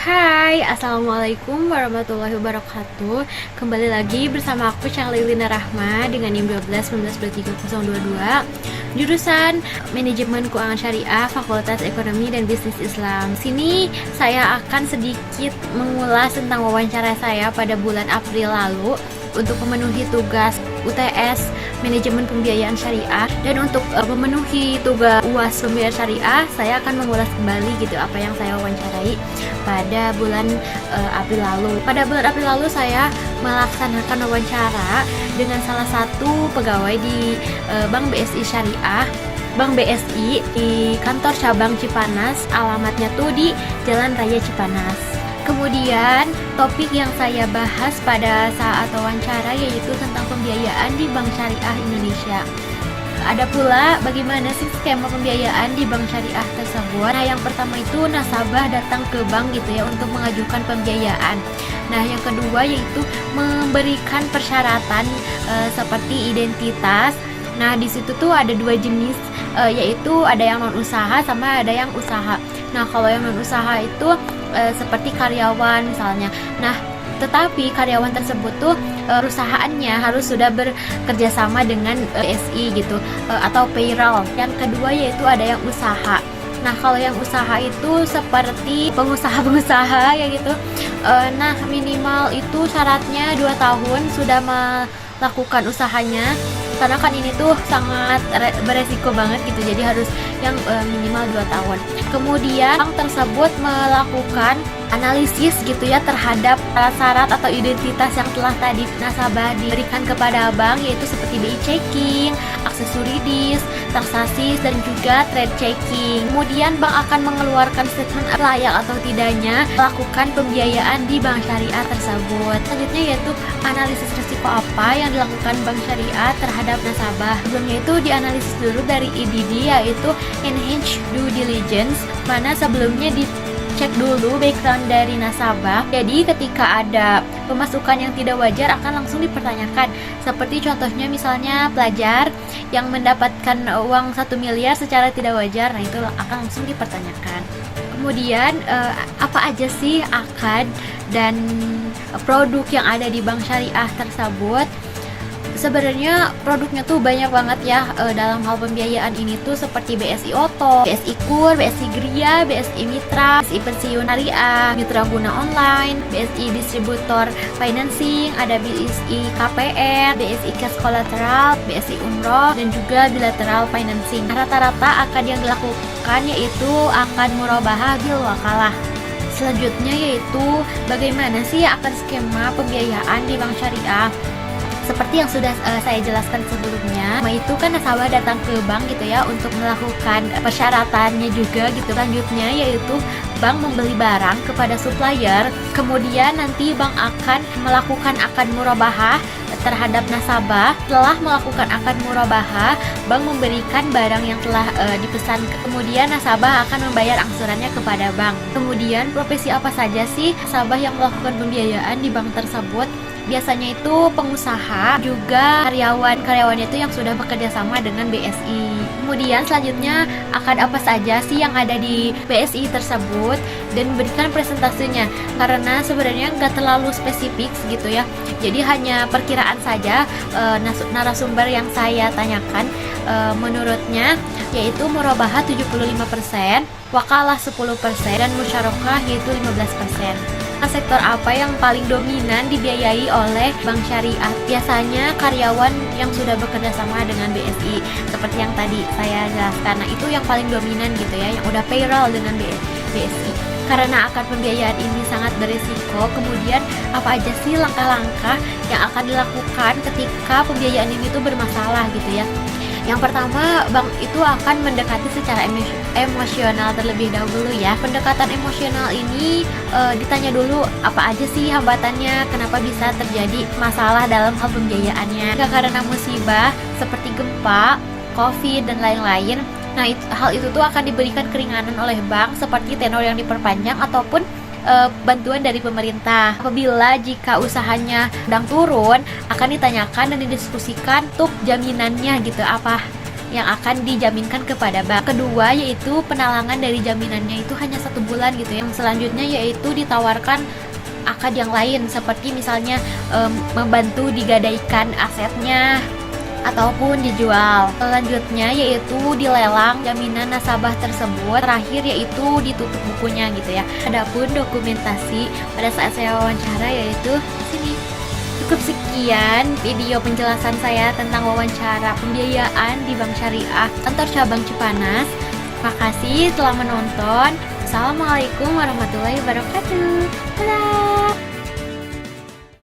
Hai, Assalamualaikum warahmatullahi wabarakatuh. Kembali lagi bersama aku Syanglilina Rahma dengan NIM 12 jurusan Manajemen Keuangan Syariah, Fakultas Ekonomi dan Bisnis Islam. Sini saya akan sedikit mengulas tentang wawancara saya pada bulan April lalu untuk memenuhi tugas UTS Manajemen Pembiayaan Syariah, dan untuk memenuhi tugas UAS Pembiayaan Syariah saya akan mengulas kembali gitu apa yang saya wawancarai pada bulan April lalu. Pada bulan April lalu saya melaksanakan wawancara dengan salah satu pegawai di Bank BSI Syariah, Bank BSI di kantor cabang Cipanas, alamatnya tuh di Jalan Raya Cipanas. Kemudian topik yang saya bahas pada saat wawancara yaitu tentang pembiayaan di Bank Syariah Indonesia. Ada pula bagaimana sih skema pembiayaan di Bank Syariah tersebut. Nah, yang pertama itu nasabah datang ke bank gitu ya untuk mengajukan pembiayaan. Nah, yang kedua yaitu memberikan persyaratan seperti identitas. Nah, di situ tuh ada dua jenis, yaitu ada yang non usaha sama ada yang usaha. Nah, kalau yang non usaha itu seperti karyawan misalnya. Nah, tetapi karyawan tersebut tuh perusahaannya harus sudah bekerja sama dengan BSI gitu, atau payroll. Yang kedua yaitu ada yang usaha. Nah, kalau yang usaha itu seperti pengusaha-pengusaha ya gitu. Nah, minimal itu syaratnya 2 tahun sudah melakukan usahanya. Karena kan ini tuh sangat beresiko banget gitu, jadi harus yang minimal 2 tahun. Kemudian bank tersebut melakukan analisis gitu ya terhadap syarat atau identitas yang telah tadi nasabah diberikan kepada bank, yaitu seperti BI checking, aksesoridis, taksasis, dan juga trade checking. Kemudian bank akan mengeluarkan statement layak atau tidaknya melakukan pembiayaan di bank syariah tersebut. Selanjutnya yaitu analisis risiko apa yang dilakukan bank syariah terhadap nasabah. Sebelumnya itu dianalisis dulu dari EDD, yaitu Enhanced Due Diligence, mana sebelumnya dicek dulu background dari nasabah. Jadi ketika ada pemasukan yang tidak wajar akan langsung dipertanyakan. Seperti contohnya misalnya pelajar yang mendapatkan uang 1 miliar secara tidak wajar, nah itu akan langsung dipertanyakan. Kemudian apa aja sih akad dan produk yang ada di bank syariah tersebut? Sebenarnya produknya tuh banyak banget ya dalam hal pembiayaan ini tuh, seperti BSI Oto, BSI Kur, BSI Gria, BSI Mitra, BSI Pensiun Syariah, Mitra Guna Online, BSI Distributor Financing, ada BSI KPR, BSI Cash Collateral, BSI Umroh, dan juga Bilateral Financing. Rata-rata akad yang dilakukan yaitu akad murabahah bil wakalah. Selanjutnya yaitu bagaimana sih akad skema pembiayaan di bank syariah. Seperti yang sudah saya jelaskan sebelumnya, itu kan nasabah datang ke bank gitu ya untuk melakukan persyaratannya juga gitu. Selanjutnya yaitu bank membeli barang kepada supplier, kemudian nanti bank akan melakukan akad murabahah terhadap nasabah. Setelah melakukan akad murabahah, bank memberikan barang yang telah dipesan. Kemudian nasabah akan membayar angsurannya kepada bank. Kemudian profesi apa saja sih nasabah yang melakukan pembiayaan di bank tersebut? Biasanya itu pengusaha, juga karyawannya itu yang sudah bekerja sama dengan BSI. Kemudian selanjutnya akad apa saja sih yang ada di BSI tersebut, dan berikan presentasinya, karena sebenarnya nggak terlalu spesifik gitu ya. Jadi hanya perkiraan saja. Narasumber yang saya tanyakan menurutnya yaitu murabahah 75%, wakalah 10%, dan musyarakah yaitu 15%. Sektor apa yang paling dominan dibiayai oleh bank syariah? Biasanya karyawan yang sudah bekerja sama dengan BSI, seperti yang tadi saya jelaskan. Nah, itu yang paling dominan gitu ya, yang udah payroll dengan BSI. Karena akad pembiayaan ini sangat berisiko, kemudian apa aja sih langkah-langkah yang akan dilakukan ketika pembiayaan ini tuh bermasalah gitu ya. Yang pertama, bank itu akan mendekati secara emosional terlebih dahulu ya. Pendekatan emosional ini ditanya dulu apa aja sih hambatannya, kenapa bisa terjadi masalah dalam hal pembiayaannya. Jika karena musibah seperti gempa, COVID, dan lain-lain, nah hal itu tuh akan diberikan keringanan oleh bank seperti tenor yang diperpanjang ataupun bantuan dari pemerintah. Apabila jika usahanya sedang turun, akan ditanyakan dan didiskusikan untuk jaminannya gitu, apa yang akan dijaminkan kepada bank. Kedua yaitu penalangan dari jaminannya itu hanya 1 bulan gitu ya. Yang selanjutnya yaitu ditawarkan akad yang lain seperti misalnya membantu digadaikan asetnya ataupun dijual. Selanjutnya yaitu dilelang jaminan nasabah tersebut. Terakhir yaitu ditutup bukunya gitu ya. Adapun dokumentasi pada saat saya wawancara yaitu di sini. Cukup sekian video penjelasan saya tentang wawancara pembiayaan di Bank Syariah Kantor Cabang Cipanas. Makasih telah menonton. Assalamualaikum warahmatullahi wabarakatuh. Dadah.